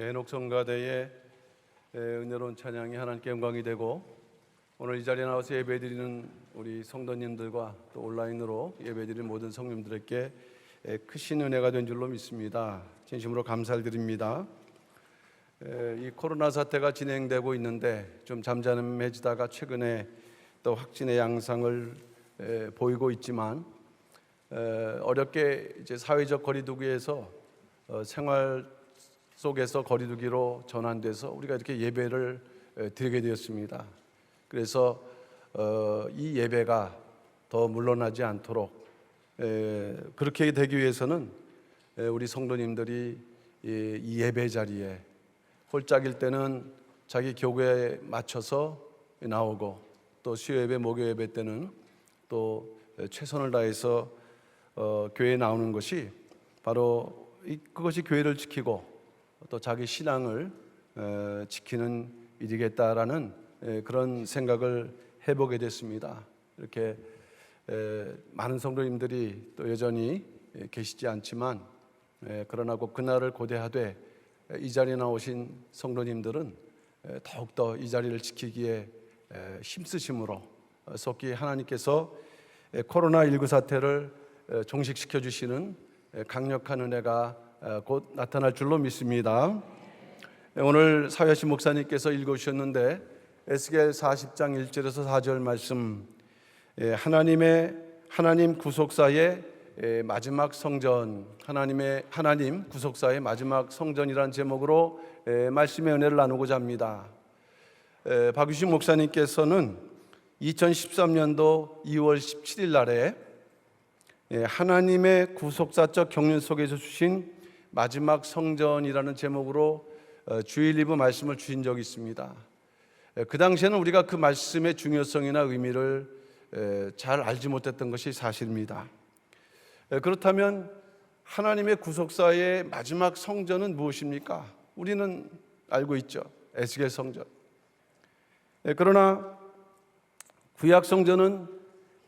해녹 성가대의 은혜로운 찬양이 하나님께 영광이 되고, 오늘 이 자리에 나와서 예배드리는 우리 성도님들과 또 온라인으로 예배드리는 모든 성님들에게 크신 은혜가 된 줄로 믿습니다. 진심으로 감사를 드립니다. 이 코로나 사태가 진행되고 있는데 좀 잠잠해지다가 최근에 또 확진의 양상을 보이고 있지만, 어렵게 이제 사회적 거리두기에서 생활 속에서 거리두기로 전환돼서 우리가 이렇게 예배를 드리게 되었습니다. 그래서 이 예배가 더 물러나지 않도록 그렇게 되기 위해서는 우리 성도님들이 이 예배 자리에 홀짝일 때는 자기 교회에 맞춰서 나오고, 또 수요예배, 목요예배 때는 또 최선을 다해서 교회에 나오는 것이 바로 그것이 교회를 지키고 또 자기 신앙을 지키는 일이겠다라는 그런 생각을 해보게 됐습니다. 이렇게 많은 성도님들이 또 여전히 계시지 않지만, 그러나 꼭 그날을 고대하되 이 자리에 나오신 성도님들은 더욱더 이 자리를 지키기에 힘쓰심으로 속히 하나님께서 코로나19 사태를 종식시켜 주시는 강력한 은혜가 곧 나타날 줄로 믿습니다. 오늘 사회하신 목사님께서 읽어주셨는데 에스겔 40장 1절에서 4절 말씀, 하나님 구속사의 마지막 성전, 하나님 구속사의 마지막 성전이라는 제목으로 말씀의 은혜를 나누고자 합니다. 박유신 목사님께서는 2013년도 2월 17일 날에 하나님의 구속사적 경륜 속에서 주신 마지막 성전이라는 제목으로 주일 리브 말씀을 주신 적이 있습니다. 그 당시에는 우리가 그 말씀의 중요성이나 의미를 잘 알지 못했던 것이 사실입니다. 그렇다면 하나님의 구속사의 마지막 성전은 무엇입니까? 우리는 알고 있죠. 에스겔 성전. 그러나 구약 성전은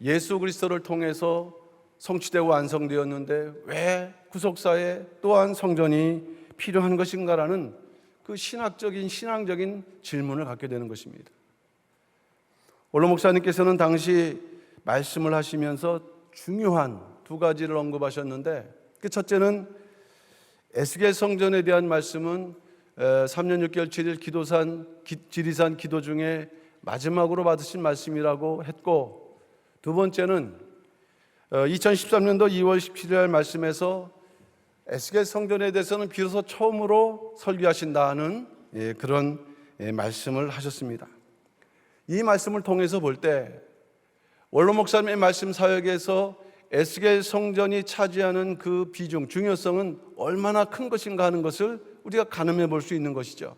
예수 그리스도를 통해서 성취되고 완성되었는데 왜 구속사에 또한 성전이 필요한 것인가라는 그 신앙적인 질문을 갖게 되는 것입니다. 원로 목사님께서는 당시 말씀을 하시면서 중요한 두 가지를 언급하셨는데, 그 첫째는 에스겔 성전에 대한 말씀은 3년 6개월 7일 지리산 기도 중에 마지막으로 받으신 말씀이라고 했고, 두 번째는 2013년도 2월 17일 말씀에서 에스겔 성전에 대해서는 비로소 처음으로 설교하신다는 그런 말씀을 하셨습니다. 이 말씀을 통해서 볼 때 원로 목사님의 말씀 사역에서 에스겔 성전이 차지하는 그 비중, 중요성은 얼마나 큰 것인가 하는 것을 우리가 가늠해 볼 수 있는 것이죠.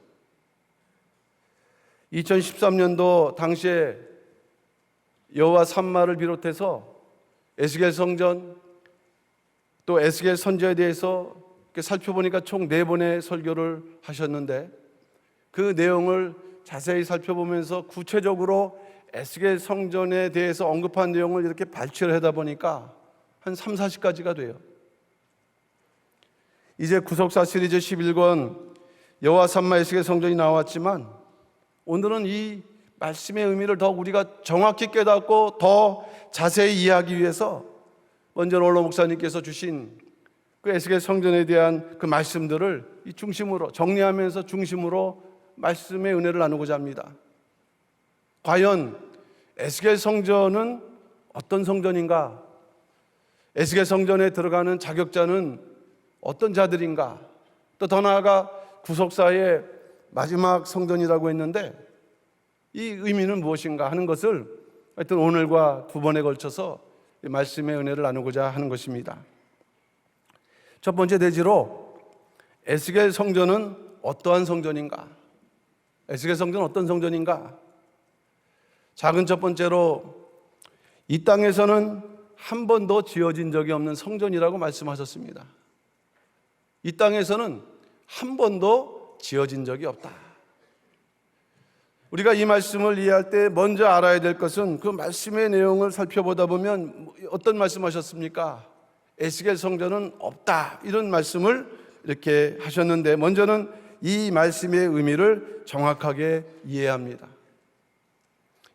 2013년도 당시에 여호와 산마를 비롯해서 에스겔 성전 또 에스겔 선지자에 대해서 살펴보니까 총 4번의 설교를 하셨는데, 그 내용을 자세히 살펴보면서 구체적으로 에스겔 성전에 대해서 언급한 내용을 이렇게 발췌를 하다 보니까 한 30-40가지가 돼요. 이제 구속사 시리즈 11권 여호와 산마 에스겔 성전이 나왔지만, 오늘은 이 말씀의 의미를 더 우리가 정확히 깨닫고 더 자세히 이해하기 위해서 먼저 원로 목사님께서 주신 그 에스겔 성전에 대한 그 말씀들을 이 중심으로 정리하면서 중심으로 말씀의 은혜를 나누고자 합니다. 과연 에스겔 성전은 어떤 성전인가? 에스겔 성전에 들어가는 자격자는 어떤 자들인가? 또 더 나아가 구속사의 마지막 성전이라고 했는데 이 의미는 무엇인가 하는 것을 하여튼 오늘과 2번에 걸쳐서 말씀의 은혜를 나누고자 하는 것입니다. 첫 번째 대지로 에스겔 성전은 어떠한 성전인가? 에스겔 성전은 어떤 성전인가? 작은 첫 번째로 이 땅에서는 한 번도 지어진 적이 없는 성전이라고 말씀하셨습니다. 이 땅에서는 한 번도 지어진 적이 없다. 우리가 이 말씀을 이해할 때 먼저 알아야 될 것은 그 말씀의 내용을 살펴보다 보면 어떤 말씀하셨습니까? 에스겔 성전은 없다, 이런 말씀을 이렇게 하셨는데, 먼저는 이 말씀의 의미를 정확하게 이해해야 합니다.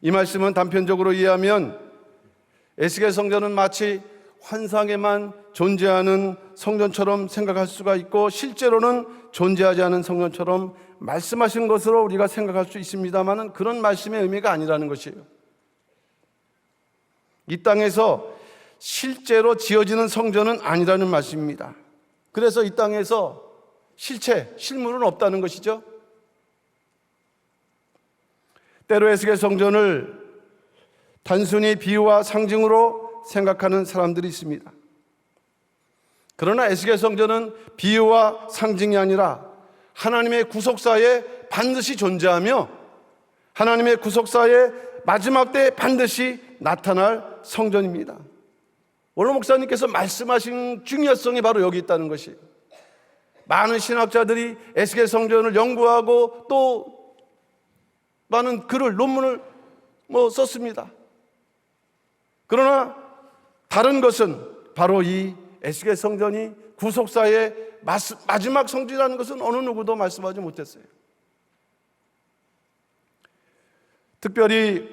이 말씀은 단편적으로 이해하면 에스겔 성전은 마치 환상에만 존재하는 성전처럼 생각할 수가 있고, 실제로는 존재하지 않은 성전처럼 말씀하신 것으로 우리가 생각할 수 있습니다만, 그런 말씀의 의미가 아니라는 것이에요. 이 땅에서 실제로 지어지는 성전은 아니라는 말씀입니다. 그래서 이 땅에서 실물은 없다는 것이죠. 때로 에스겔 성전을 단순히 비유와 상징으로 생각하는 사람들이 있습니다. 그러나 에스겔 성전은 비유와 상징이 아니라 하나님의 구속사에 반드시 존재하며 하나님의 구속사에 마지막 때에 반드시 나타날 성전입니다. 원로 목사님께서 말씀하신 중요성이 바로 여기 있다는 것이에요. 많은 신학자들이 에스겔 성전을 연구하고 또 많은 논문을 썼습니다. 그러나 다른 것은 바로 이 에스겔 성전이 구속사의 마지막 성전이라는 것은 어느 누구도 말씀하지 못했어요. 특별히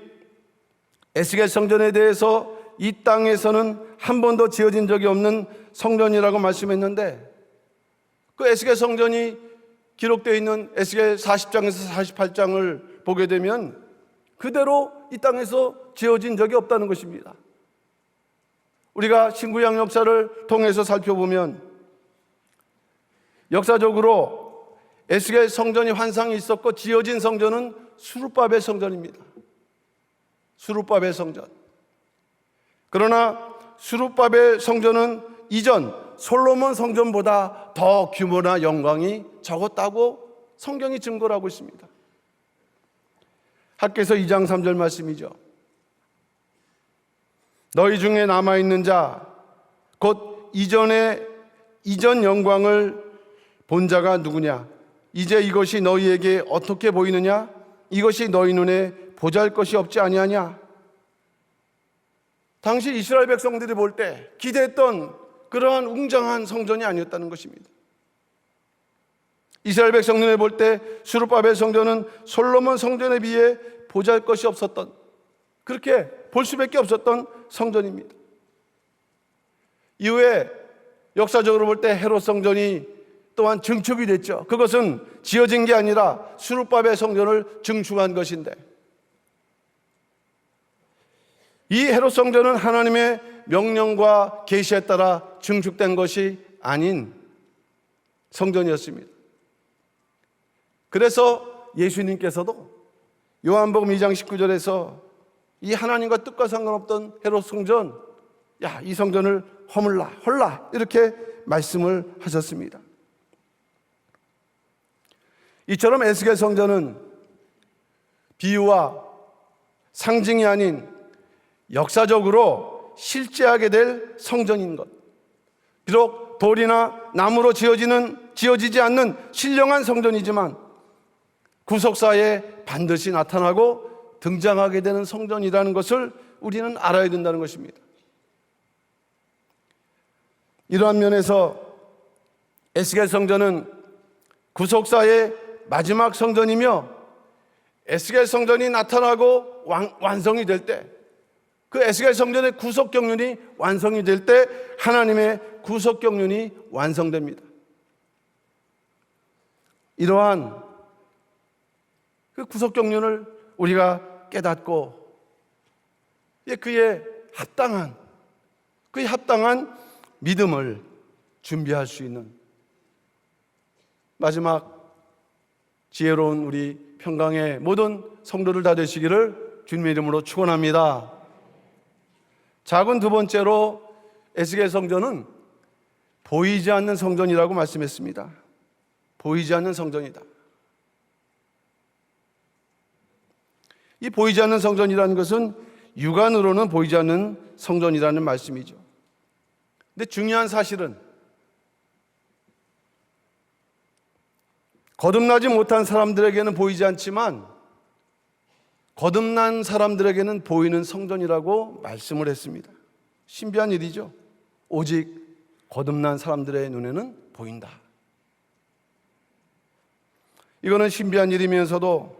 에스겔 성전에 대해서 이 땅에서는 한 번도 지어진 적이 없는 성전이라고 말씀했는데, 그 에스겔 성전이 기록되어 있는 에스겔 40장에서 48장을 보게 되면 그대로 이 땅에서 지어진 적이 없다는 것입니다. 우리가 신구약 역사를 통해서 살펴보면 역사적으로 에스겔 성전이 환상이 있었고 지어진 성전은 수룹바벨 성전입니다. 수룹바벨 성전. 그러나 수룹바벨 성전은 이전 솔로몬 성전보다 더 규모나 영광이 적었다고 성경이 증거를 하고 있습니다. 학개서 2장 3절 말씀이죠. 너희 중에 남아있는 자 곧 이전 영광을 본 자가 누구냐? 이제 이것이 너희에게 어떻게 보이느냐? 이것이 너희 눈에 보잘것이 없지 아니하냐? 당시 이스라엘 백성들이 볼 때 기대했던 그러한 웅장한 성전이 아니었다는 것입니다. 이스라엘 백성 눈에 볼 때 수룹바벨 성전은 솔로몬 성전에 비해 보잘것이 없었던, 그렇게 볼 수밖에 없었던 성전입니다. 이후에 역사적으로 볼 때 헤롯 성전이 또한 증축이 됐죠. 그것은 지어진 게 아니라 수룹바벨 성전을 증축한 것인데, 이 헤롯 성전은 하나님의 명령과 계시에 따라 증축된 것이 아닌 성전이었습니다. 그래서 예수님께서도 요한복음 2장 19절에서 이 하나님과 뜻과 상관없던 헤롯 성전, 이 성전을 헐라 이렇게 말씀을 하셨습니다. 이처럼 에스겔 성전은 비유와 상징이 아닌 역사적으로 실제하게 될 성전인 것. 비록 돌이나 나무로 지어지지 않는 신령한 성전이지만 구속사에 반드시 나타나고 등장하게 되는 성전이라는 것을 우리는 알아야 된다는 것입니다. 이러한 면에서 에스겔 성전은 구속사의 마지막 성전이며, 에스겔 성전이 나타나고 완성이 될 때, 그 에스겔 성전의 구속 경륜이 완성이 될 때 하나님의 구속 경륜이 완성됩니다. 이러한 그 구속 경륜을 우리가 깨닫고 그에 합당한 믿음을 준비할 수 있는 마지막 지혜로운 우리 평강의 모든 성도들 다 되시기를 주님의 이름으로 축원합니다. 작은 두 번째로 에스겔 성전은 보이지 않는 성전이라고 말씀했습니다. 보이지 않는 성전이다. 이 보이지 않는 성전이라는 것은 육안으로는 보이지 않는 성전이라는 말씀이죠. 근데 중요한 사실은 거듭나지 못한 사람들에게는 보이지 않지만 거듭난 사람들에게는 보이는 성전이라고 말씀을 했습니다. 신비한 일이죠. 오직 거듭난 사람들의 눈에는 보인다. 이거는 신비한 일이면서도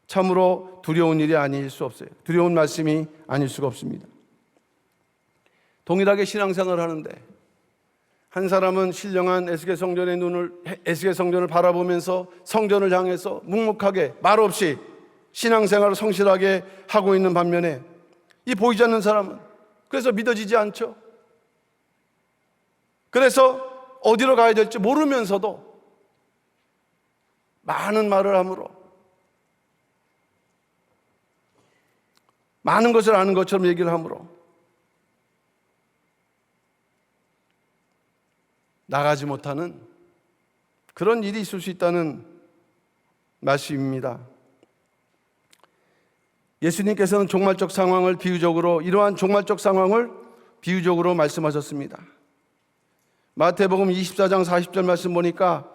참으로 두려운 일이 아닐 수 없어요. 두려운 말씀이 아닐 수가 없습니다. 동일하게 신앙생활을 하는데 한 사람은 신령한 에스겔 성전을 바라보면서 성전을 향해서 묵묵하게 말없이 신앙생활을 성실하게 하고 있는 반면에 이 보이지 않는 사람은 그래서 믿어지지 않죠. 그래서 어디로 가야 될지 모르면서도 많은 말을 함으로 많은 것을 아는 것처럼 얘기를 함으로 나가지 못하는 그런 일이 있을 수 있다는 말씀입니다. 예수님께서는 종말적 상황을 이러한 종말적 상황을 비유적으로 말씀하셨습니다. 마태복음 24장 40절 말씀 보니까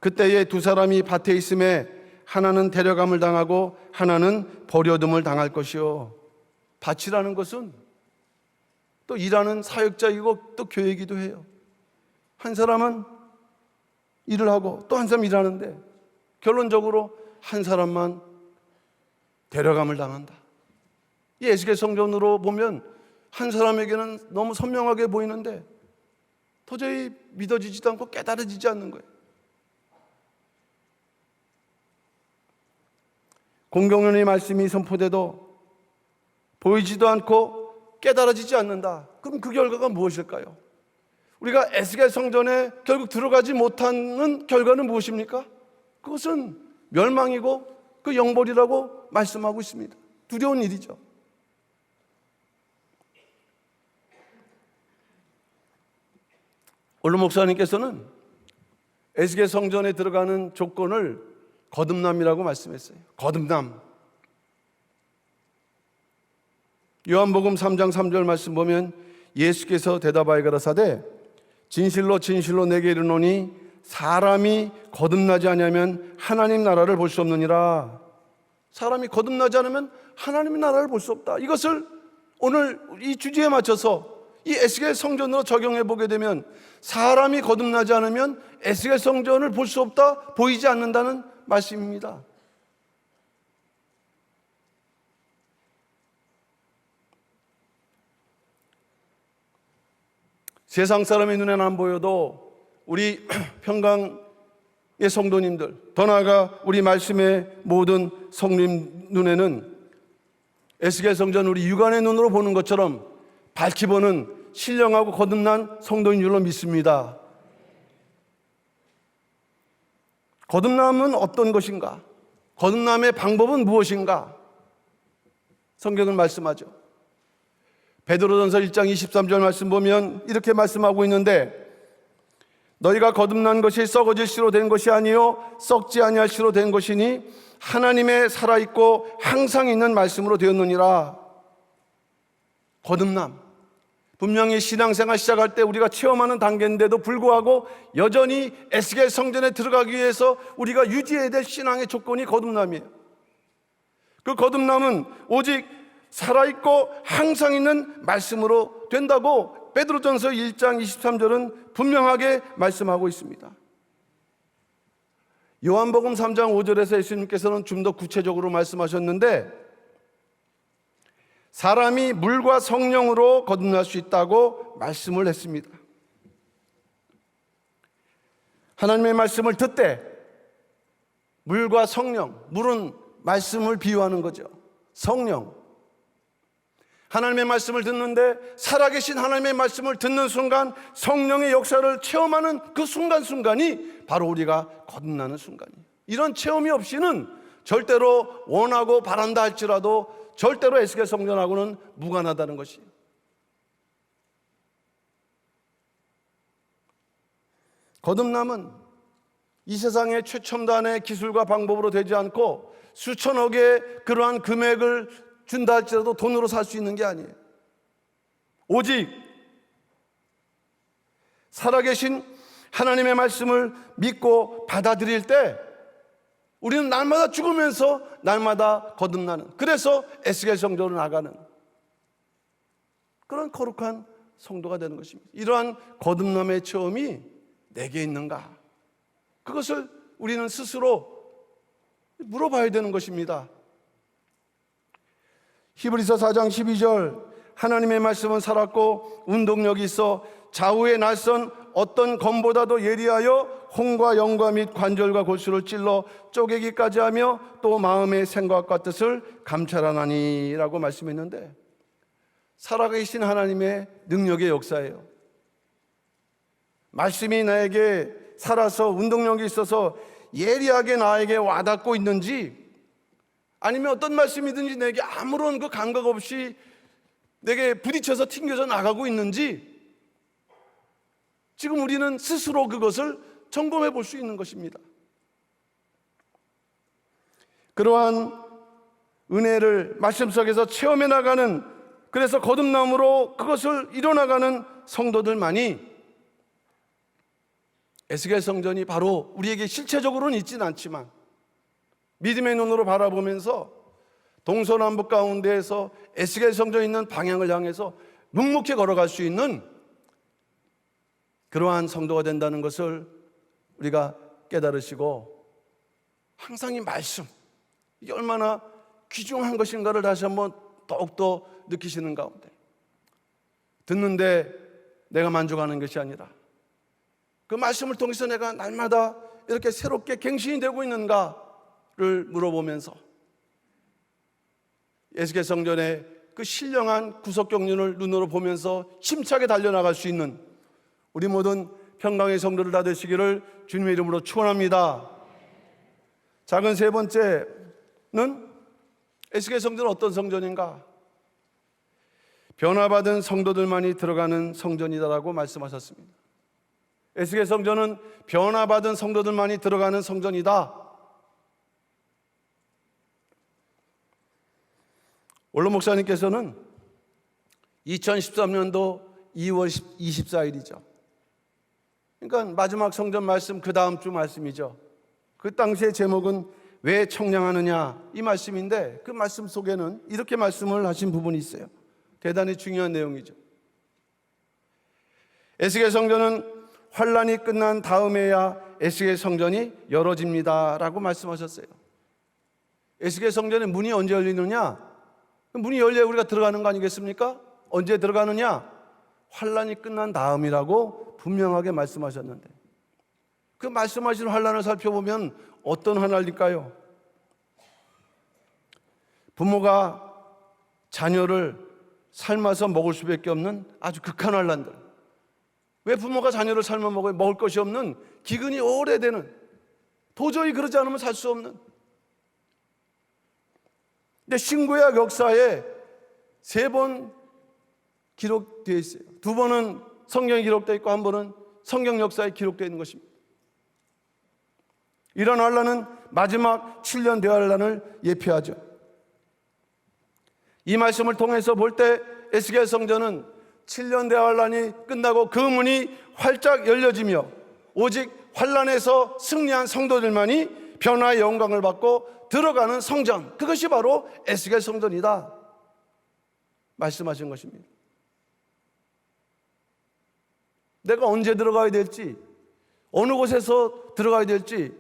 그때에 두 사람이 밭에 있음에 하나는 데려감을 당하고 하나는 버려둠을 당할 것이요. 밭이라는 것은 또 일하는 사역자이고 또 교회이기도 해요. 한 사람은 일을 하고 또 한 사람 일하는데 결론적으로 한 사람만 데려감을 당한다. 이 에스겔 성전으로 보면 한 사람에게는 너무 선명하게 보이는데 도저히 믿어지지도 않고 깨달아지지 않는 거예요. 공경론의 말씀이 선포돼도 보이지도 않고 깨달아지지 않는다. 그럼 그 결과가 무엇일까요? 우리가 에스겔 성전에 결국 들어가지 못하는 결과는 무엇입니까? 그것은 멸망이고 그 영벌이라고 말씀하고 있습니다. 두려운 일이죠. 원로 목사님께서는 에스겔 성전에 들어가는 조건을 거듭남이라고 말씀했어요. 거듭남. 요한복음 3장 3절 말씀 보면 예수께서 대답하여 가라사대 진실로 진실로 내게 이르노니 사람이 거듭나지 않으면 하나님 나라를 볼 수 없느니라. 사람이 거듭나지 않으면 하나님의 나라를 볼 수 없다. 이것을 오늘 이 주제에 맞춰서 이 에스겔 성전으로 적용해 보게 되면 사람이 거듭나지 않으면 에스겔 성전을 볼 수 없다, 보이지 않는다는 말씀입니다. 세상 사람의 눈에는 안 보여도 우리 평강의 성도님들, 더 나아가 우리 말씀의 모든 성님 눈에는 에스겔 성전 우리 육안의 눈으로 보는 것처럼 밝히 보는 신령하고 거듭난 성도인 줄로 믿습니다. 거듭남은 어떤 것인가? 거듭남의 방법은 무엇인가? 성경은 말씀하죠. 베드로전서 1장 23절 말씀 보면 이렇게 말씀하고 있는데 너희가 거듭난 것이 썩어질 씨로 된 것이 아니요 썩지 아니할 씨로 된 것이니 하나님의 살아있고 항상 있는 말씀으로 되었느니라. 거듭남, 분명히 신앙생활 시작할 때 우리가 체험하는 단계인데도 불구하고 여전히 에스겔 성전에 들어가기 위해서 우리가 유지해야 될 신앙의 조건이 거듭남이에요. 그 거듭남은 오직 살아있고 항상 있는 말씀으로 된다고 베드로전서 1장 23절은 분명하게 말씀하고 있습니다. 요한복음 3장 5절에서 예수님께서는 좀 더 구체적으로 말씀하셨는데 사람이 물과 성령으로 거듭날 수 있다고 말씀을 했습니다. 하나님의 말씀을 듣되 물과 성령, 물은 말씀을 비유하는 거죠. 성령. 하나님의 말씀을 듣는데 살아계신 하나님의 말씀을 듣는 순간 성령의 역사를 체험하는 그 순간순간이 바로 우리가 거듭나는 순간이에요. 이런 체험이 없이는 절대로 원하고 바란다 할지라도 절대로 에스겔 성전하고는 무관하다는 것이에요. 거듭남은 이 세상의 최첨단의 기술과 방법으로 되지 않고 수천억의 그러한 금액을 준다 할지라도 돈으로 살 수 있는 게 아니에요. 오직 살아계신 하나님의 말씀을 믿고 받아들일 때 우리는 날마다 죽으면서 날마다 거듭나는, 그래서 에스겔 성전으로 나가는 그런 거룩한 성도가 되는 것입니다. 이러한 거듭남의 체험이 내게 있는가? 그것을 우리는 스스로 물어봐야 되는 것입니다. 히브리서 4장 12절, 하나님의 말씀은 살았고 운동력이 있어 좌우의 날선 어떤 검보다도 예리하여 혼과 영과 및 관절과 골수를 찔러 쪼개기까지 하며 또 마음의 생각과 뜻을 감찰하나니라고 말씀했는데, 살아계신 하나님의 능력의 역사예요. 말씀이 나에게 살아서 운동력이 있어서 예리하게 나에게 와닿고 있는지, 아니면 어떤 말씀이든지 내게 아무런 그 감각 없이 내게 부딪혀서 튕겨져 나가고 있는지, 지금 우리는 스스로 그것을 점검해 볼 수 있는 것입니다. 그러한 은혜를 말씀 속에서 체험해 나가는, 그래서 거듭남으로 그것을 이뤄나가는 성도들만이, 에스겔 성전이 바로 우리에게 실체적으로는 있지는 않지만 믿음의 눈으로 바라보면서 동서남북 가운데에서 에스겔 성전이 있는 방향을 향해서 묵묵히 걸어갈 수 있는 그러한 성도가 된다는 것을 우리가 깨달으시고, 항상 이 말씀, 이게 얼마나 귀중한 것인가를 다시 한번 더욱더 느끼시는 가운데, 듣는데 내가 만족하는 것이 아니라 그 말씀을 통해서 내가 날마다 이렇게 새롭게 갱신이 되고 있는가를 물어보면서 에스겔 성전의 그 신령한 구석 경륜을 눈으로 보면서 힘차게 달려나갈 수 있는 우리 모든 평강의 성도들 다 되시기를 주님의 이름으로 축원합니다. 작은 세 번째는 에스겔 성전은 어떤 성전인가? 변화받은 성도들만이 들어가는 성전이다라고 말씀하셨습니다. 에스겔 성전은 변화받은 성도들만이 들어가는 성전이다. 원로 목사님께서는 2013년도 2월 24일이죠. 그러니까 마지막 성전 말씀, 그 다음 주 말씀이죠. 그 당시의 제목은 왜 청량하느냐, 이 말씀인데, 그 말씀 속에는 이렇게 말씀을 하신 부분이 있어요. 대단히 중요한 내용이죠. 에스겔 성전은 환란이 끝난 다음에야 에스겔 성전이 열어집니다 라고 말씀하셨어요. 에스겔 성전의 문이 언제 열리느냐? 문이 열려야 우리가 들어가는 거 아니겠습니까? 언제 들어가느냐? 환란이 끝난 다음이라고 분명하게 말씀하셨는데, 그 말씀하신 환란을 살펴보면 어떤 환란일까요? 부모가 자녀를 삶아서 먹을 수밖에 없는 아주 극한 환란들. 왜 부모가 자녀를 삶아 먹어야 먹을 것이 없는, 기근이 오래되는, 도저히 그러지 않으면 살 수 없는. 근데 신구약 역사에 3번 기록되어 있어요. 2번은 성경에 기록되어 있고 1번은 성경 역사에 기록되어 있는 것입니다. 이런 환란은 마지막 7년 대환란을 예표하죠. 이 말씀을 통해서 볼 때 에스겔 성전은 7년 대환란이 끝나고 그 문이 활짝 열려지며 오직 환란에서 승리한 성도들만이 변화의 영광을 받고 들어가는 성전, 그것이 바로 에스겔 성전이다 말씀하신 것입니다. 내가 언제 들어가야 될지, 어느 곳에서 들어가야 될지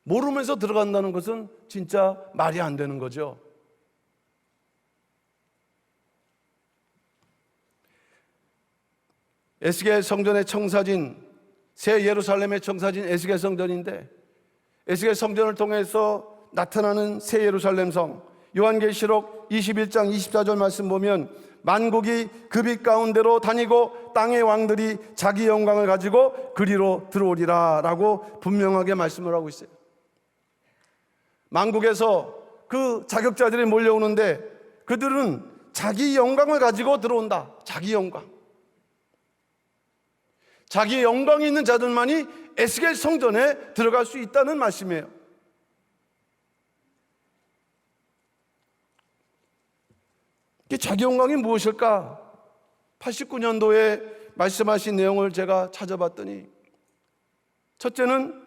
모르면서 들어간다는 것은 진짜 말이 안 되는 거죠. 에스겔 성전의 청사진, 새 예루살렘의 청사진 에스겔 성전인데, 에스겔 성전을 통해서 나타나는 새 예루살렘 성, 요한계시록 21장 24절 말씀 보면 만국이 그 빛 가운데로 다니고 땅의 왕들이 자기 영광을 가지고 그리로 들어오리라 라고 분명하게 말씀을 하고 있어요. 만국에서 그 자격자들이 몰려오는데 그들은 자기 영광을 가지고 들어온다. 자기 영광. 자기의 영광이 있는 자들만이 에스겔 성전에 들어갈 수 있다는 말씀이에요. 자기 영광이 무엇일까? 89년도에 말씀하신 내용을 제가 찾아봤더니, 첫째는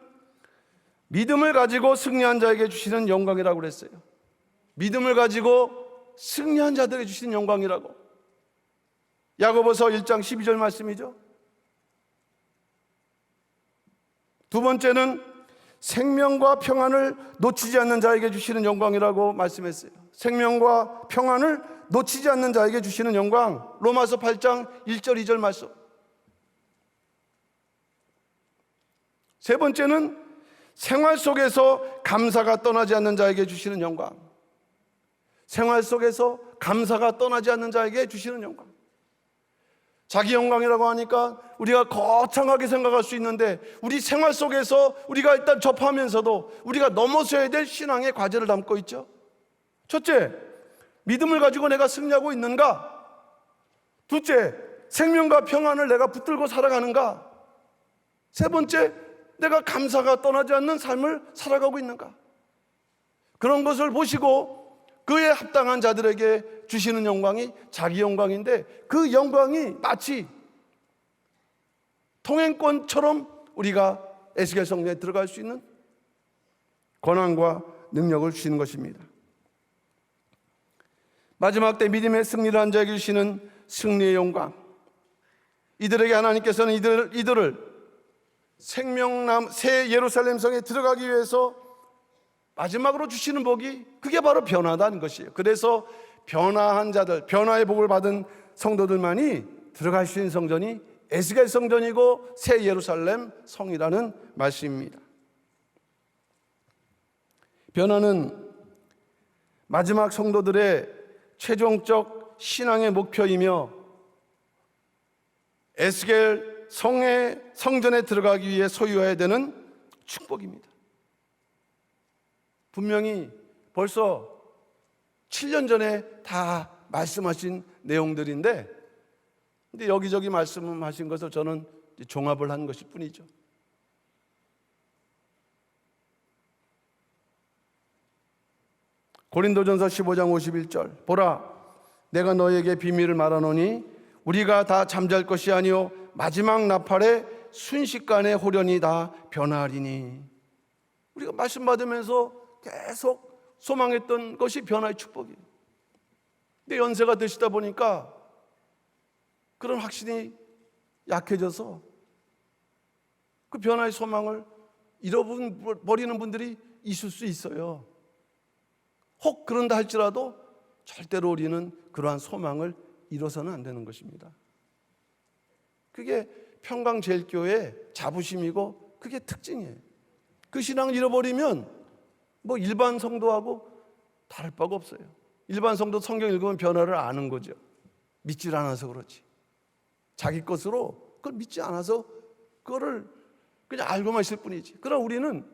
믿음을 가지고 승리한 자에게 주시는 영광이라고 그랬어요. 믿음을 가지고 승리한 자들에게 주시는 영광이라고. 야고보서 1장 12절 말씀이죠. 두 번째는 생명과 평안을 놓치지 않는 자에게 주시는 영광이라고 말씀했어요. 생명과 평안을 놓치지 않는 자에게 주시는 영광. 로마서 8장 1절 2절 말씀. 세 번째는 생활 속에서 감사가 떠나지 않는 자에게 주시는 영광. 생활 속에서 감사가 떠나지 않는 자에게 주시는 영광. 자기 영광이라고 하니까 우리가 거창하게 생각할 수 있는데, 우리 생활 속에서 우리가 일단 접하면서도 우리가 넘어서야 될 신앙의 과제를 담고 있죠. 첫째, 믿음을 가지고 내가 승리하고 있는가? 둘째, 생명과 평안을 내가 붙들고 살아가는가? 세 번째, 내가 감사가 떠나지 않는 삶을 살아가고 있는가? 그런 것을 보시고 그에 합당한 자들에게 주시는 영광이 자기 영광인데, 그 영광이 마치 통행권처럼 우리가 에스겔 성전에 들어갈 수 있는 권한과 능력을 주시는 것입니다. 마지막 때 믿음의 승리를 한 자에게 주시는 승리의 영광. 이들에게 하나님께서는 이들을 새 예루살렘 성에 들어가기 위해서 마지막으로 주시는 복이, 그게 바로 변화다는 것이에요. 그래서 변화한 자들, 변화의 복을 받은 성도들만이 들어갈 수 있는 성전이 에스겔 성전이고 새 예루살렘 성이라는 말씀입니다. 변화는 마지막 성도들의 최종적 신앙의 목표이며, 에스겔 성의 성전에 들어가기 위해 소유해야 되는 축복입니다. 분명히 벌써 7년 전에 다 말씀하신 내용들인데, 근데 여기저기 말씀하신 것을 저는 종합을 한 것일 뿐이죠. 고린도전서 15장 51절, 보라, 내가 너에게 비밀을 말하노니 우리가 다 잠잘 것이 아니요 마지막 나팔에 순식간에 호련히 다 변화하리니. 우리가 말씀 받으면서 계속 소망했던 것이 변화의 축복이에요. 근데 연세가 드시다 보니까 그런 확신이 약해져서 그 변화의 소망을 잃어버리는 분들이 있을 수 있어요. 혹 그런다 할지라도 절대로 우리는 그러한 소망을 잃어서는 안 되는 것입니다. 그게 평강제일교회의 자부심이고 그게 특징이에요. 그 신앙을 잃어버리면 뭐 일반 성도하고 다를 바가 없어요. 일반 성도 성경 읽으면 변화를 아는 거죠. 믿질 않아서 그렇지. 자기 것으로 그걸 믿지 않아서 그거를 그냥 알고만 있을 뿐이지. 그러나 우리는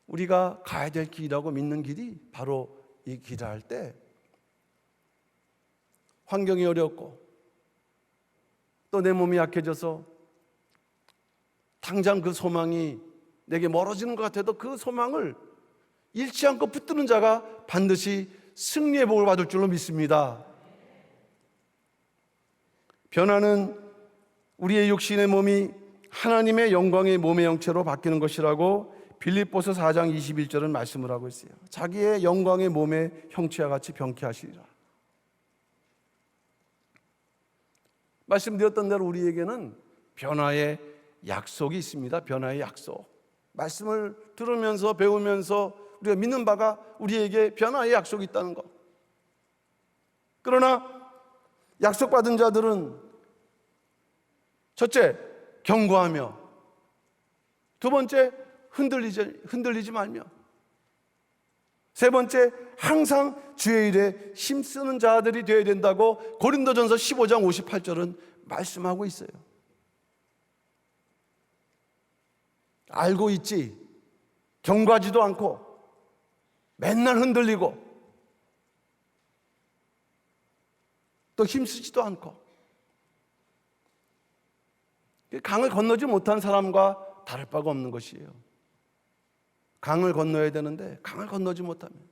우리가 가야 될 길이라고 믿는 길이 바로 이 길을 할 때 환경이 어렵고 또 내 몸이 약해져서 당장 그 소망이 내게 멀어지는 것 같아도 그 소망을 잃지 않고 붙드는 자가 반드시 승리의 복을 받을 줄로 믿습니다. 변화는 우리의 육신의 몸이 하나님의 영광의 몸의 형체로 바뀌는 것이라고 빌립보서 4장 21절은 말씀을 하고 있어요. 자기의 영광의 몸의 형체와 같이 병케 하시리라. 말씀드렸던 대로 우리에게는 변화의 약속이 있습니다. 변화의 약속. 말씀을 들으면서 배우면서 우리가 믿는 바가 우리에게 변화의 약속이 있다는 것. 그러나 약속받은 자들은 첫째, 경고하며, 두 번째, 흔들리지 말며, 세 번째, 항상 주의 일에 힘쓰는 자들이 되어야 된다고 고린도전서 15장 58절은 말씀하고 있어요. 알고 있지, 경고하지도 않고 맨날 흔들리고 또 힘쓰지도 않고 강을 건너지 못한 사람과 다를 바가 없는 것이에요. 강을 건너야 되는데 강을 건너지 못하면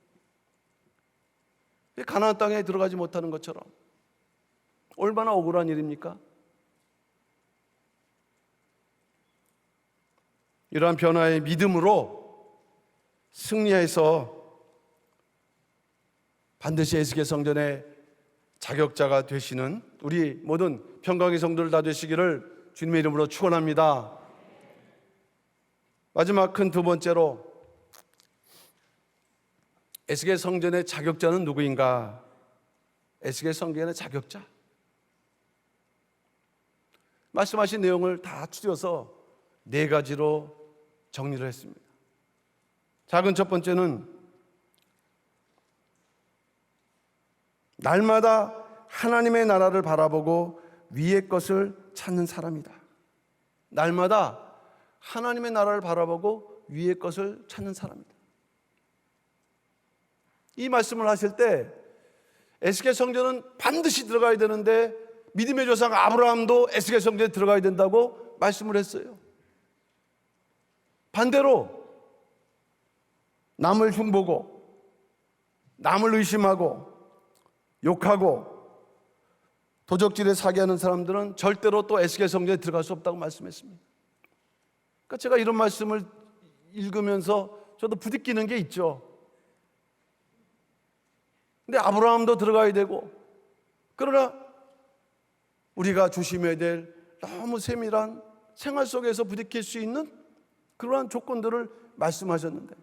가나안 땅에 들어가지 못하는 것처럼 얼마나 억울한 일입니까? 이러한 변화의 믿음으로 승리해서 반드시 에스겔 성전의 자격자가 되시는 우리 모든 평강의 성도들 다 되시기를 주님의 이름으로 축원합니다. 마지막 큰 두 번째로 에스겔 성전의 자격자는 누구인가? 에스겔 성전의 자격자. 말씀하신 내용을 다 추려서 네 가지로 정리를 했습니다. 작은 첫 번째는 날마다 하나님의 나라를 바라보고 위의 것을 찾는 사람이다. 날마다 하나님의 나라를 바라보고 위의 것을 찾는 사람이다. 이 말씀을 하실 때 에스겔 성전은 반드시 들어가야 되는데 믿음의 조상 아브라함도 에스겔 성전에 들어가야 된다고 말씀을 했어요. 반대로 남을 흉보고 남을 의심하고 욕하고 도적질에 사기하는 사람들은 절대로 또 에스겔 성전에 들어갈 수 없다고 말씀했습니다. 그러니까 제가 이런 말씀을 읽으면서 저도 부딪히는 게 있죠. 근데 아브라함도 들어가야 되고, 그러나 우리가 조심해야 될 너무 세밀한 생활 속에서 부딪힐 수 있는 그러한 조건들을 말씀하셨는데,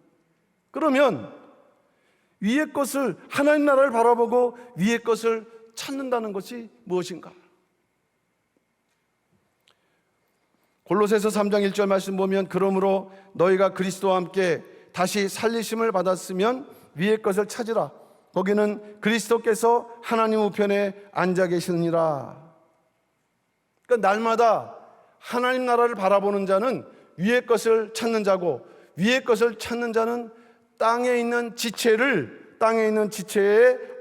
그러면 위의 것을, 하나님 나라를 바라보고 위의 것을 찾는다는 것이 무엇인가? 골로새서 3장 1절 말씀 보면, 그러므로 너희가 그리스도와 함께 다시 살리심을 받았으면 위의 것을 찾으라. 거기는 그리스도께서 하나님 우편에 앉아 계시느니라. 그러니까 날마다 하나님 나라를 바라보는 자는 위의 것을 찾는 자고, 위의 것을 찾는 자는 땅에 있는 지체에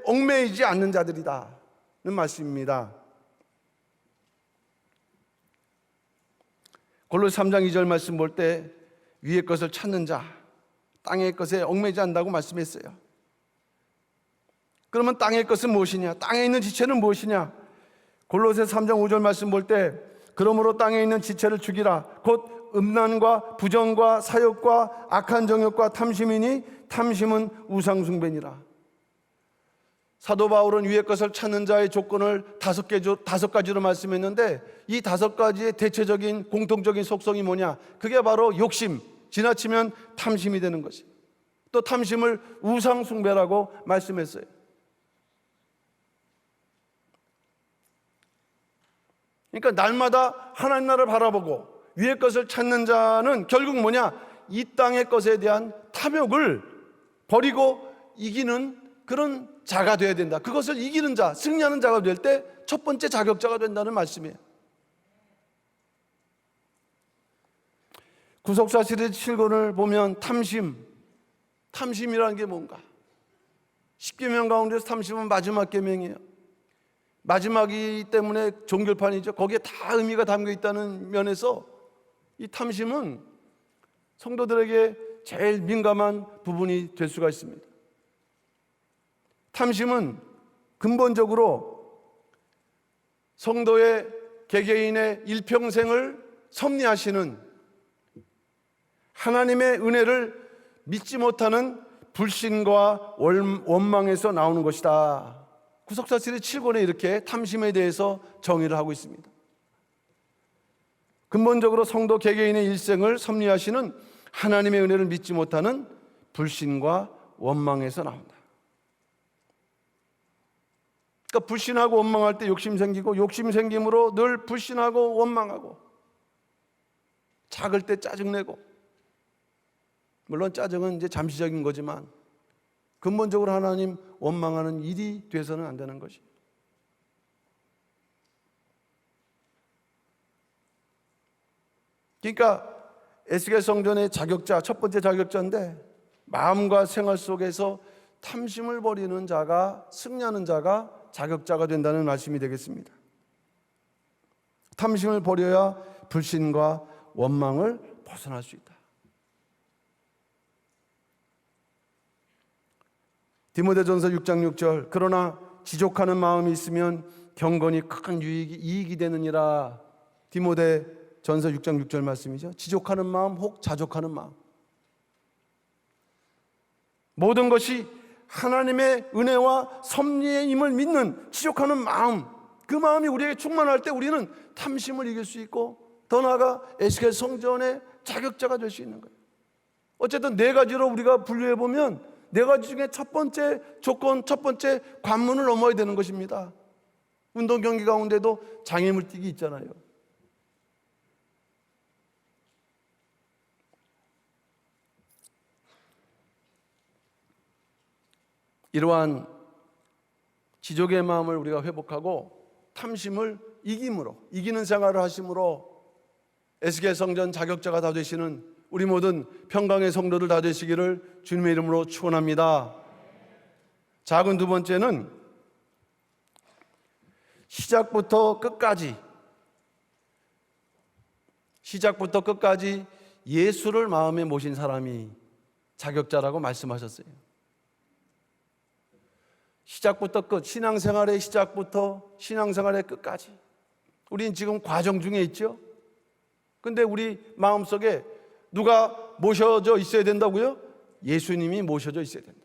얽매이지 않는 자들이다는 말씀입니다. 골로새 3장 2절 말씀 볼 때 위의 것을 찾는 자, 땅의 것에 얽매이지 않는다고 말씀했어요. 그러면 땅의 것은 무엇이냐? 땅에 있는 지체는 무엇이냐? 골로새 3장 5절 말씀 볼 때, 그러므로 땅에 있는 지체를 죽이라. 곧 음란과 부정과 사욕과 악한 정욕과 탐심이니 탐심은 우상숭배니라. 사도 바울은 위의 것을 찾는 자의 조건을 다섯 가지로 말씀했는데, 이 다섯 가지의 대체적인 공통적인 속성이 뭐냐? 그게 바로 욕심, 지나치면 탐심이 되는 것이. 또 탐심을 우상숭배라고 말씀했어요. 그러니까 날마다 하나님 나라를 바라보고 위의 것을 찾는 자는 결국 뭐냐? 이 땅의 것에 대한 탐욕을 버리고 이기는 그런 자가 되어야 된다. 그것을 이기는 자, 승리하는 자가 될 때 첫 번째 자격자가 된다는 말씀이에요. 구속사 시리즈 7권을 보면 탐심이라는 게 뭔가? 10계명 가운데서 탐심은 마지막 계명이에요. 마지막이기 때문에 종결판이죠. 거기에 다 의미가 담겨 있다는 면에서 이 탐심은 성도들에게 제일 민감한 부분이 될 수가 있습니다. 탐심은 근본적으로 성도의 개개인의 일평생을 섭리하시는 하나님의 은혜를 믿지 못하는 불신과 원망에서 나오는 것이다. 구속사 시리즈 7권에 이렇게 탐심에 대해서 정의를 하고 있습니다. 근본적으로 성도 개개인의 일생을 섭리하시는 하나님의 은혜를 믿지 못하는 불신과 원망에서 나온다. 그러니까 불신하고 원망할 때 욕심 생기고, 욕심 생김으로 늘 불신하고 원망하고, 작을 때 짜증내고, 물론 짜증은 이제 잠시적인 거지만 근본적으로 하나님 원망하는 일이 돼서는 안 되는 것이. 그러니까 에스겔 성전의 자격자, 첫 번째 자격자인데, 마음과 생활 속에서 탐심을 버리는 자가, 승리하는 자가 자격자가 된다는 말씀이 되겠습니다. 탐심을 버려야 불신과 원망을 벗어날 수 있다. 디모데전서 6장 6절, 그러나 지족하는 마음이 있으면 경건이 큰 이익이 되느니라. 디모데전서 6장 6절 말씀이죠. 지족하는 마음, 혹 자족하는 마음. 모든 것이 하나님의 은혜와 섭리의 힘을 믿는 지족하는 마음, 그 마음이 우리에게 충만할 때 우리는 탐심을 이길 수 있고, 더 나아가 에스겔 성전의 자격자가 될 수 있는 거예요. 어쨌든 네 가지로 우리가 분류해 보면 네 가지 중에 첫 번째 조건, 첫 번째 관문을 넘어야 되는 것입니다. 운동 경기 가운데도 장애물 뛰기 있잖아요. 이러한 지족의 마음을 우리가 회복하고 탐심을 이김으로, 이기는 생활을 하심으로 에스겔 성전 자격자가 다 되시는 우리 모든 평강의 성도들 다 되시기를 주님의 이름으로 축원합니다. 작은 두 번째는 시작부터 끝까지 예수를 마음에 모신 사람이 자격자라고 말씀하셨어요. 시작부터 끝, 신앙생활의 시작부터 신앙생활의 끝까지. 우린 지금 과정 중에 있죠. 근데 우리 마음속에 누가 모셔져 있어야 된다고요? 예수님이 모셔져 있어야 된다.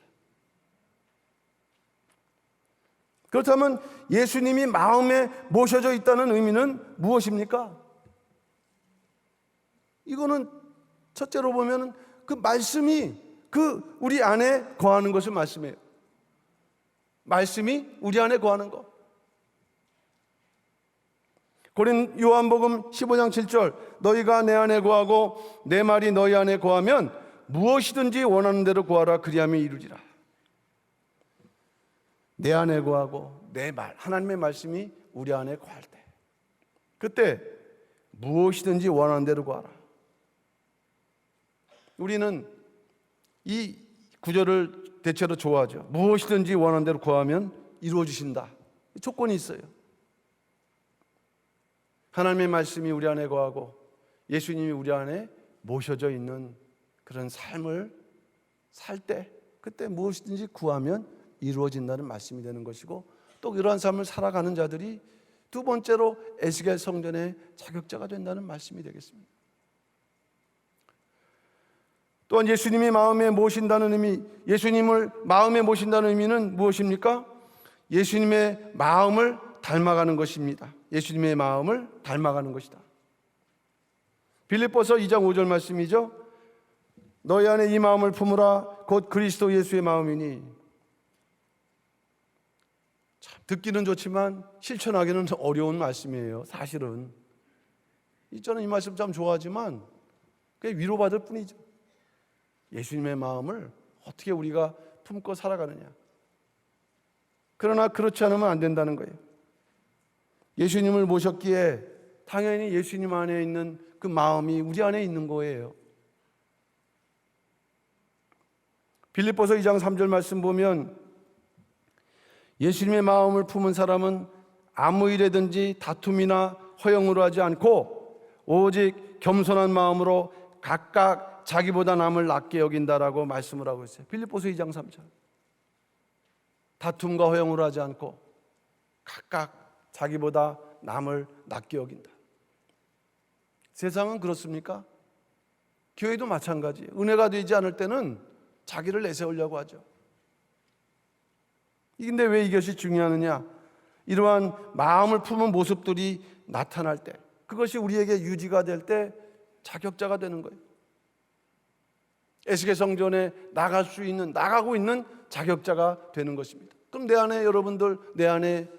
그렇다면 예수님이 마음에 모셔져 있다는 의미는 무엇입니까? 이거는 첫째로 보면 그 말씀이 그 우리 안에 거하는 것을 말씀해요. 말씀이 우리 안에 거하는 것. 요한복음 15장 7절 너희가 내 안에 거하고 내 말이 너희 안에 거하면 무엇이든지 원하는 대로 구하라 그리하면 이루리라. 내 안에 거하고 내 말, 하나님의 말씀이 우리 안에 거할 때 그때 무엇이든지 원하는 대로 구하라. 우리는 이 구절을 대체로 좋아하죠. 무엇이든지 원하는 대로 구하면 이루어 주신다. 조건이 있어요. 하나님의 말씀이 우리 안에 거하고 예수님이 우리 안에 모셔져 있는 그런 삶을 살 때 그때 무엇이든지 구하면 이루어진다는 말씀이 되는 것이고, 또 이러한 삶을 살아가는 자들이 두 번째로 에스겔 성전의 자격자가 된다는 말씀이 되겠습니다. 또한 예수님이 마음에 모신다는 의미, 예수님을 마음에 모신다는 의미는 무엇입니까? 예수님의 마음을 닮아가는 것입니다. 예수님의 마음을 닮아가는 것이다. 빌립보서 2장 5절 말씀이죠. 너희 안에 이 마음을 품으라 곧 그리스도 예수의 마음이니. 참 듣기는 좋지만 실천하기는 어려운 말씀이에요. 사실은 저는 이 말씀 참 좋아하지만 그게 위로받을 뿐이죠. 예수님의 마음을 어떻게 우리가 품고 살아가느냐. 그러나 그렇지 않으면 안 된다는 거예요. 예수님을 모셨기에 당연히 예수님 안에 있는 그 마음이 우리 안에 있는 거예요. 빌립보서 2장 3절 말씀 보면 예수님의 마음을 품은 사람은 아무 일에든지 다툼이나 허영으로 하지 않고 오직 겸손한 마음으로 각각 자기보다 남을 낮게 여긴다라고 말씀을 하고 있어요. 빌립보서 2장 3절. 다툼과 허영으로 하지 않고 각각 자기보다 남을 낮게 여긴다. 세상은 그렇습니까? 교회도 마찬가지예요. 은혜가 되지 않을 때는 자기를 내세우려고 하죠. 근데 왜 이것이 중요하느냐? 이러한 마음을 품은 모습들이 나타날 때, 그것이 우리에게 유지가 될 때 자격자가 되는 거예요. 에스겔 성전에 나가고 있는 자격자가 되는 것입니다. 그럼 내 안에 여러분들, 내 안에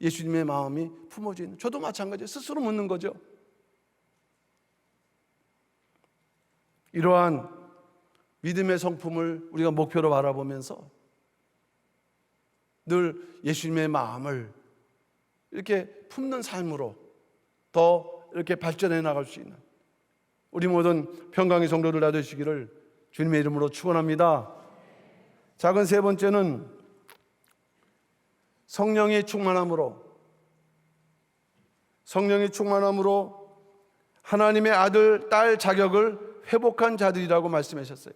예수님의 마음이 품어져 있는, 저도 마찬가지예요. 스스로 묻는 거죠. 이러한 믿음의 성품을 우리가 목표로 바라보면서 늘 예수님의 마음을 이렇게 품는 삶으로 더 이렇게 발전해 나갈 수 있는 우리 모든 평강의 성도들 다 되시기를 주님의 이름으로 축원합니다. 작은 세 번째는 성령의 충만함으로 하나님의 아들, 딸 자격을 회복한 자들이라고 말씀하셨어요.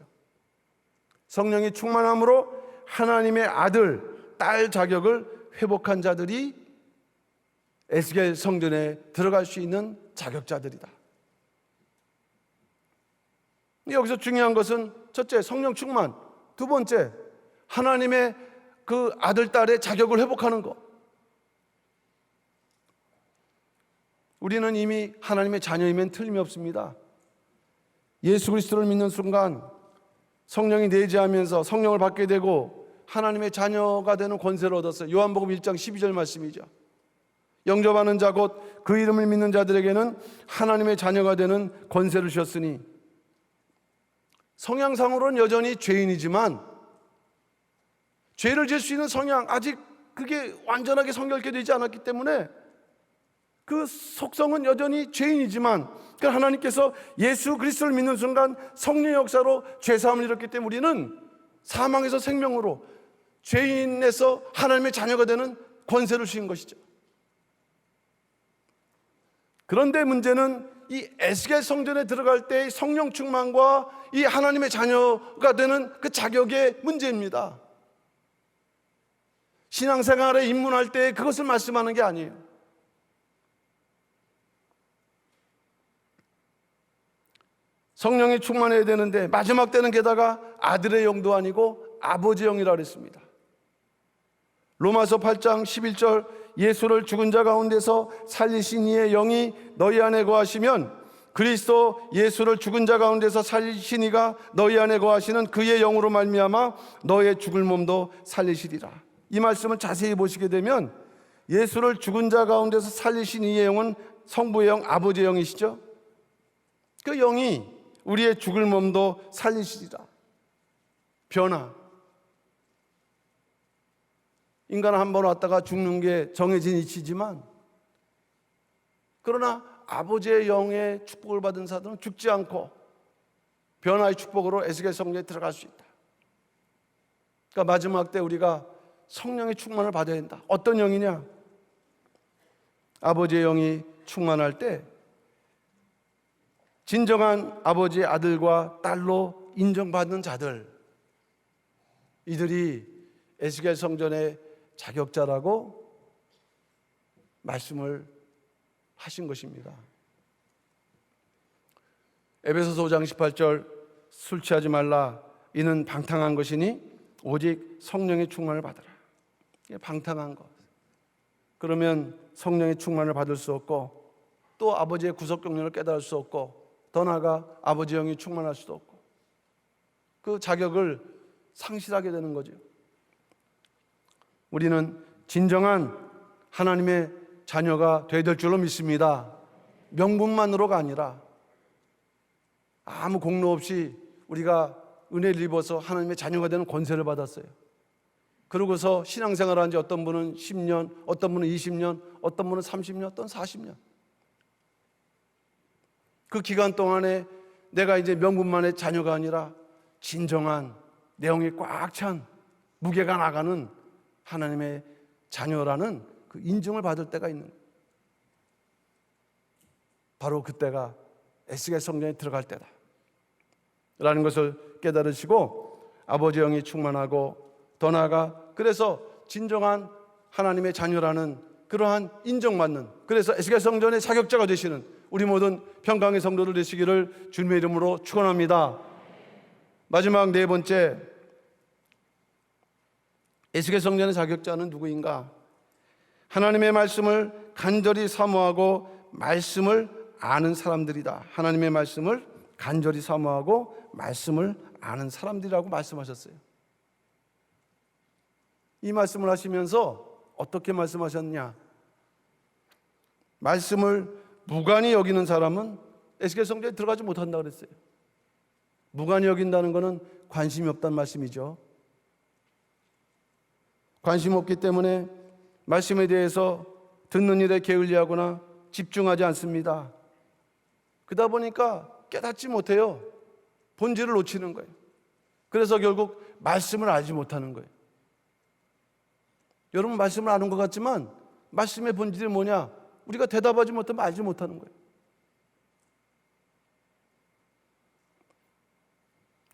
성령의 충만함으로 하나님의 아들, 딸 자격을 회복한 자들이 에스겔 성전에 들어갈 수 있는 자격자들이다. 여기서 중요한 것은 첫째, 성령 충만. 두 번째, 하나님의 그 아들, 딸의 자격을 회복하는 것. 우리는 이미 하나님의 자녀이면 틀림이 없습니다. 예수 그리스도를 믿는 순간 성령이 내재하면서 성령을 받게 되고 하나님의 자녀가 되는 권세를 얻었어요. 요한복음 1장 12절 말씀이죠. 영접하는 자 곧 그 이름을 믿는 자들에게는 하나님의 자녀가 되는 권세를 주셨으니, 성향상으로는 여전히 죄인이지만 죄를 지을 수 있는 성향, 아직 그게 완전하게 성결케 되지 않았기 때문에 그 속성은 여전히 죄인이지만, 하나님께서 예수 그리스도를 믿는 순간 성령의 역사로 죄사함을 이뤘기 때문에 우리는 사망에서 생명으로, 죄인에서 하나님의 자녀가 되는 권세를 주신 것이죠. 그런데 문제는 이 에스겔 성전에 들어갈 때 성령 충만과 이 하나님의 자녀가 되는 그 자격의 문제입니다. 신앙생활에 입문할 때 그것을 말씀하는 게 아니에요. 성령이 충만해야 되는데 마지막 때는 게다가 아들의 영도 아니고 아버지의 영이라고 했습니다. 로마서 8장 11절, 예수를 죽은 자 가운데서 살리신 이의 영이 너희 안에 거하시면 그리스도 예수를 죽은 자 가운데서 살리신 이가 너희 안에 거하시는 그의 영으로 말미암아 너의 죽을 몸도 살리시리라. 이 말씀을 자세히 보시게 되면 예수를 죽은 자 가운데서 살리신 이의 영은 성부의 영, 아버지의 영이시죠. 그 영이 우리의 죽을 몸도 살리시리라. 변화. 인간은 한 번 왔다가 죽는 게 정해진 이치지만, 그러나 아버지의 영의 축복을 받은 사람은 죽지 않고 변화의 축복으로 에스겔 성전에 들어갈 수 있다. 그러니까 마지막 때 우리가 성령의 충만을 받아야 된다. 어떤 영이냐? 아버지의 영이 충만할 때 진정한 아버지의 아들과 딸로 인정받는 자들, 이들이 에스겔 성전의 자격자라고 말씀을 하신 것입니다. 에베소서 5장 18절, 술 취하지 말라. 이는 방탕한 것이니 오직 성령의 충만을 받으라. 이게 방탕한 것. 그러면 성령의 충만을 받을 수 없고, 또 아버지의 구속 경륜을 깨달을 수 없고, 더 나아가 아버지 영이 충만할 수도 없고, 그 자격을 상실하게 되는 거죠. 우리는 진정한 하나님의 자녀가 되어야 될 줄로 믿습니다. 명분만으로가 아니라 아무 공로 없이 우리가 은혜를 입어서 하나님의 자녀가 되는 권세를 받았어요. 그러고서 신앙생활을 한 지 어떤 분은 10년, 어떤 분은 20년, 어떤 분은 30년, 어떤 40년. 그 기간 동안에 내가 이제 명분만의 자녀가 아니라 진정한 내용이 꽉 찬 무게가 나가는 하나님의 자녀라는 그 인정을 받을 때가 있는 거예요. 바로 그때가 에스겔 성전에 들어갈 때다 라는 것을 깨달으시고, 아버지 영이 충만하고, 더 나아가 그래서 진정한 하나님의 자녀라는 그러한 인정받는, 그래서 에스겔 성전의 자격자가 되시는 우리 모든 평강의 성도들 되시기를 주님의 이름으로 축원합니다. 마지막 네 번째, 에스겔 성전의 자격자는 누구인가? 하나님의 말씀을 간절히 사모하고 말씀을 아는 사람들이다. 하나님의 말씀을 간절히 사모하고 말씀을 아는 사람들이라고 말씀하셨어요. 이 말씀을 하시면서 어떻게 말씀하셨냐? 말씀을 무관히 여기는 사람은 에스겔 성전에 들어가지 못한다 그랬어요. 무관히 여긴다는 것은 관심이 없다는 말씀이죠. 관심 없기 때문에 말씀에 대해서 듣는 일에 게을리하거나 집중하지 않습니다. 그러다 보니까 깨닫지 못해요. 본질을 놓치는 거예요. 그래서 결국 말씀을 알지 못하는 거예요. 여러분 말씀을 아는 것 같지만 말씀의 본질이 뭐냐? 우리가 대답하지 못하면 알지 못하는 거예요.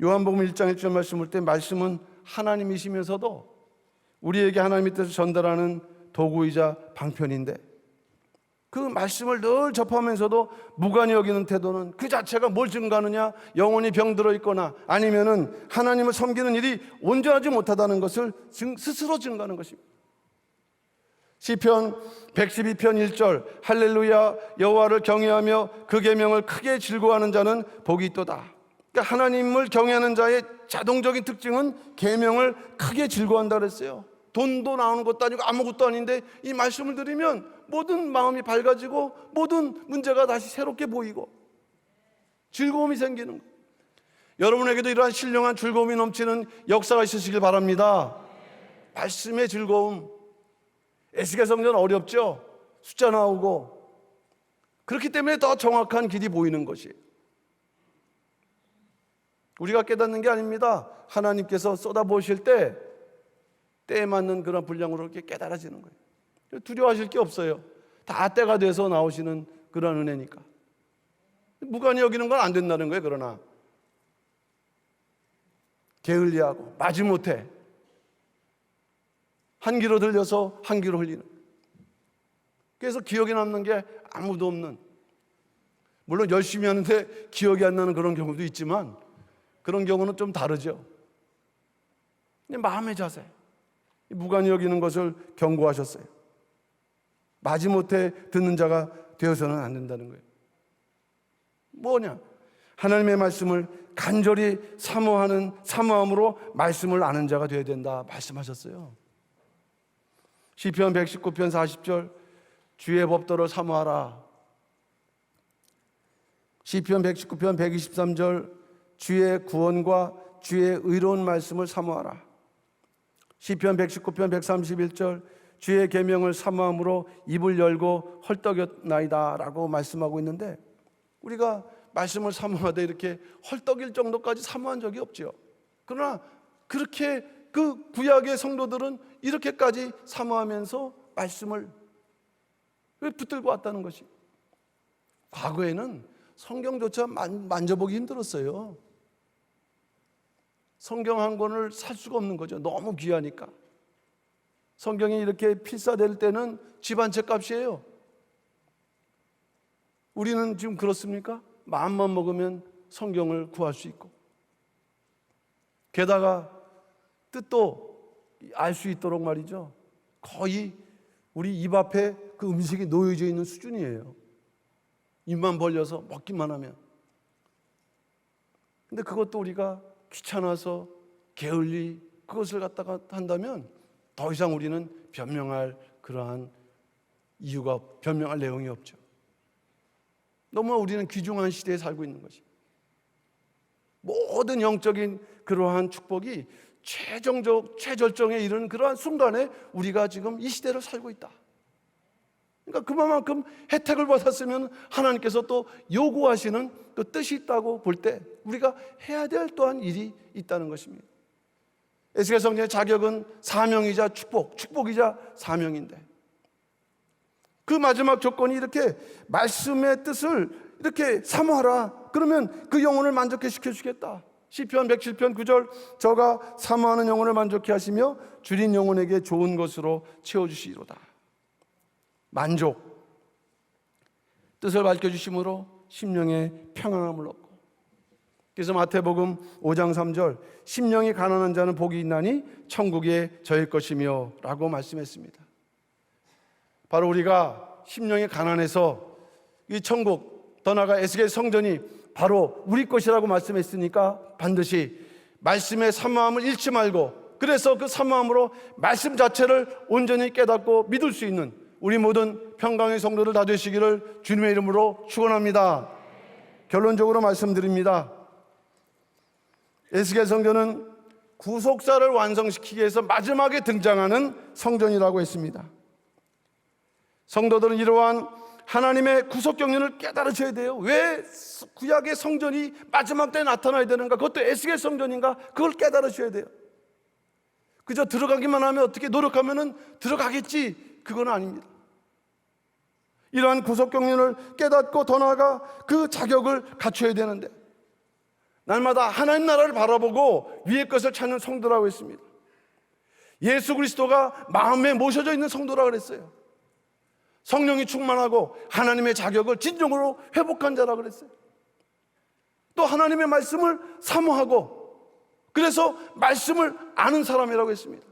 요한복음 1장 1절 말씀 볼 때 말씀은 하나님이시면서도 우리에게 하나님의 뜻을 전달하는 도구이자 방편인데, 그 말씀을 늘 접하면서도 무관히 여기는 태도는 그 자체가 뭘 증거하느냐? 영혼이 병들어 있거나 아니면은 하나님을 섬기는 일이 온전하지 못하다는 것을 스스로 증거하는 것입니다. 시편 112편 1절, 할렐루야 여호와를 경외하며 그 계명을 크게 즐거워하는 자는 복이 있도다. 그러니까 하나님을 경외하는 자의 자동적인 특징은 계명을 크게 즐거워한다 그랬어요. 돈도 나오는 것도 아니고 아무것도 아닌데 이 말씀을 들으면 모든 마음이 밝아지고 모든 문제가 다시 새롭게 보이고 즐거움이 생기는 거예요. 여러분에게도 이러한 신령한 즐거움이 넘치는 역사가 있으시길 바랍니다. 말씀의 즐거움. 에스겔 성전 어렵죠? 숫자 나오고. 그렇기 때문에 더 정확한 길이 보이는 것이에요. 우리가 깨닫는 게 아닙니다. 하나님께서 쏟아부으실 때 때에 맞는 그런 분량으로 이렇게 깨달아지는 거예요. 두려워하실 게 없어요. 다 때가 돼서 나오시는 그런 은혜니까. 무관히 여기는 건 안 된다는 거예요. 그러나 게을리하고 마지못해 한 귀로 들려서 한 귀로 흘리는. 그래서 기억에 남는 게 아무도 없는, 물론 열심히 하는데 기억이 안 나는 그런 경우도 있지만 그런 경우는 좀 다르죠. 마음의 자세, 무관히 여기는 것을 경고하셨어요. 마지못해 듣는 자가 되어서는 안 된다는 거예요. 뭐냐? 하나님의 말씀을 간절히 사모함으로 말씀을 아는 자가 되어야 된다 말씀하셨어요. 시편 119편 40절 주의 법도를 사모하라. 시편 119편 123절 주의 구원과 주의 의로운 말씀을 사모하라. 시편 119편 131절 주의 계명을 사모함으로 입을 열고 헐떡였나이다 라고 말씀하고 있는데, 우리가 말씀을 사모하되 이렇게 헐떡일 정도까지 사모한 적이 없죠. 그러나 그렇게 그 구약의 성도들은 이렇게까지 사모하면서 말씀을 붙들고 왔다는 것이, 과거에는 성경조차 만져보기 힘들었어요. 성경 한 권을 살 수가 없는 거죠. 너무 귀하니까. 성경이 이렇게 필사될 때는 집 한 채 값이에요. 우리는 지금 그렇습니까? 마음만 먹으면 성경을 구할 수 있고, 게다가 뜻도 알 수 있도록 말이죠. 거의 우리 입 앞에 그 음식이 놓여져 있는 수준이에요. 입만 벌려서 먹기만 하면. 근데 그것도 우리가 귀찮아서 게을리 그것을 갖다가 한다면 더 이상 우리는 변명할 그러한 이유가, 변명할 내용이 없죠. 너무 우리는 귀중한 시대에 살고 있는 것이, 모든 영적인 그러한 축복이 최절정에 이르는 그러한 순간에 우리가 지금 이 시대를 살고 있다. 그러니까 그만큼 혜택을 받았으면 하나님께서 또 요구하시는 그 뜻이 있다고 볼 때 우리가 해야 될 또한 일이 있다는 것입니다. 에스겔 성전의 자격은 사명이자 축복이자 사명인데, 그 마지막 조건이 이렇게 말씀의 뜻을 이렇게 사모하라. 그러면 그 영혼을 만족해 시켜주겠다. 시편 107편 9절 저가 사모하는 영혼을 만족해 하시며 줄인 영혼에게 좋은 것으로 채워주시리로다. 만족, 뜻을 밝혀주심으로 심령의 평안함을 얻고, 그래서 마태복음 5장 3절 심령이 가난한 자는 복이 있나니 천국에 저일 것이며 라고 말씀했습니다. 바로 우리가 심령이 가난해서 이 천국, 더 나아가 에스겔 성전이 바로 우리 것이라고 말씀했으니까 반드시 말씀의 사모함을 잃지 말고, 그래서 그 사모함으로 말씀 자체를 온전히 깨닫고 믿을 수 있는 우리 모든 평강의 성도들 다 되시기를 주님의 이름으로 축원합니다. 결론적으로 말씀드립니다. 에스겔 성전은 구속사를 완성시키기 위해서 마지막에 등장하는 성전이라고 했습니다. 성도들은 이러한 하나님의 구속 경륜을 깨달으셔야 돼요. 왜 구약의 성전이 마지막 때 나타나야 되는가? 그것도 에스겔 성전인가? 그걸 깨달으셔야 돼요. 그저 들어가기만 하면, 어떻게 노력하면 들어가겠지, 그건 아닙니다. 이러한 구속 경륜을 깨닫고 더 나아가 그 자격을 갖춰야 되는데, 날마다 하나님 나라를 바라보고 위의 것을 찾는 성도라고 했습니다. 예수 그리스도가 마음에 모셔져 있는 성도라고 그랬어요. 성령이 충만하고 하나님의 자격을 진정으로 회복한 자라고 그랬어요. 또 하나님의 말씀을 사모하고, 그래서 말씀을 아는 사람이라고 했습니다.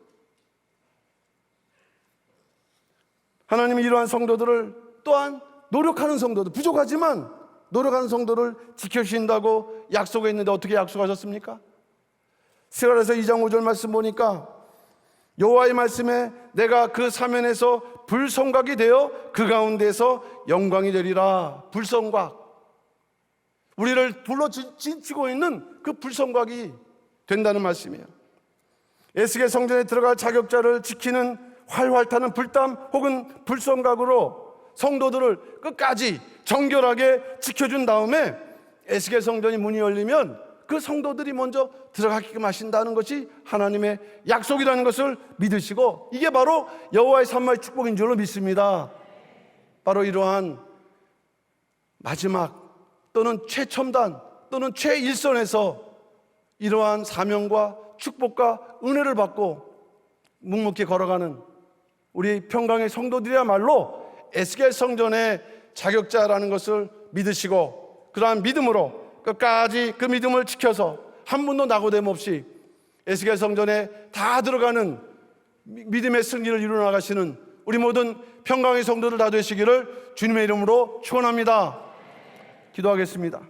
하나님이 이러한 성도들을, 또한 노력하는 성도들, 부족하지만 노력하는 성도를 지켜주신다고 약속했는데 어떻게 약속하셨습니까? 스가랴서 2장 5절 말씀 보니까 여호와의 말씀에 내가 그 사면에서 불성곽이 되어 그 가운데서 영광이 되리라. 불성곽, 우리를 둘러 지치고 있는 그 불성곽이 된다는 말씀이에요. 에스겔 성전에 들어갈 자격자를 지키는 활활 타는 불담 혹은 불성곽으로 성도들을 끝까지 정결하게 지켜준 다음에 에스겔 성전이 문이 열리면 그 성도들이 먼저 들어가게끔 하신다는 것이 하나님의 약속이라는 것을 믿으시고, 이게 바로 여호와의 산마의 축복인 줄로 믿습니다. 바로 이러한 마지막 또는 최첨단 또는 최일선에서 이러한 사명과 축복과 은혜를 받고 묵묵히 걸어가는 우리 평강의 성도들이야말로 에스겔 성전의 자격자라는 것을 믿으시고, 그러한 믿음으로 끝까지 그 믿음을 지켜서 한 분도 낙오됨 없이 에스겔 성전에 다 들어가는 믿음의 승리를 이루어 나가시는 우리 모든 평강의 성도들 다 되시기를 주님의 이름으로 축원합니다. 기도하겠습니다.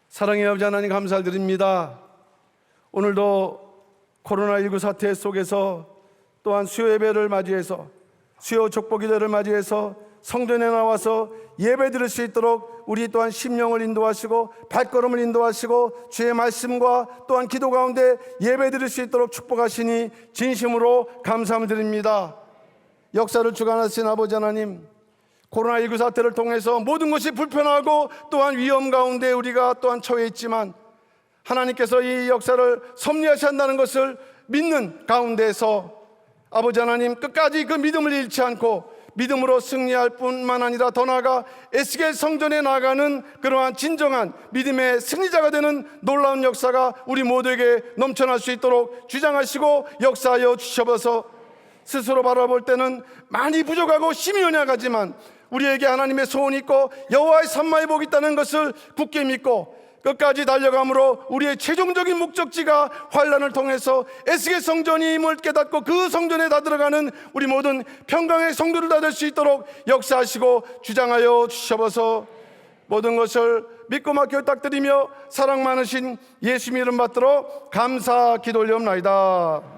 사랑의 아버지 하나님, 감사드립니다. 오늘도 코로나19 사태 속에서 또한 수요 예배를 맞이해서, 수요 족보기도를 맞이해서 성전에 나와서 예배 드릴 수 있도록 우리 또한 심령을 인도하시고 발걸음을 인도하시고 주의 말씀과 또한 기도 가운데 예배 드릴 수 있도록 축복하시니 진심으로 감사함을 드립니다. 역사를 주관하신 아버지 하나님, 코로나19 사태를 통해서 모든 것이 불편하고 또한 위험 가운데 우리가 또한 처해 있지만 하나님께서 이 역사를 섭리하신다는 것을 믿는 가운데서 아버지 하나님, 끝까지 그 믿음을 잃지 않고 믿음으로 승리할 뿐만 아니라 더 나아가 에스겔 성전에 나가는 그러한 진정한 믿음의 승리자가 되는 놀라운 역사가 우리 모두에게 넘쳐날 수 있도록 주장하시고 역사하여 주셔서, 스스로 바라볼 때는 많이 부족하고 힘이 연약하지만 우리에게 하나님의 소원이 있고 여호와의 산마의 복이 있다는 것을 굳게 믿고 끝까지 달려감으로 우리의 최종적인 목적지가 환난을 통해서 에스겔 성전임을 깨닫고 그 성전에 다 들어가는 우리 모든 평강의 성도를 다 될 수 있도록 역사하시고 주장하여 주셔서 모든 것을 믿고 맡겨 딱 드리며 사랑 많으신 예수님 이름 받들어 감사 기도 올려옵나이다.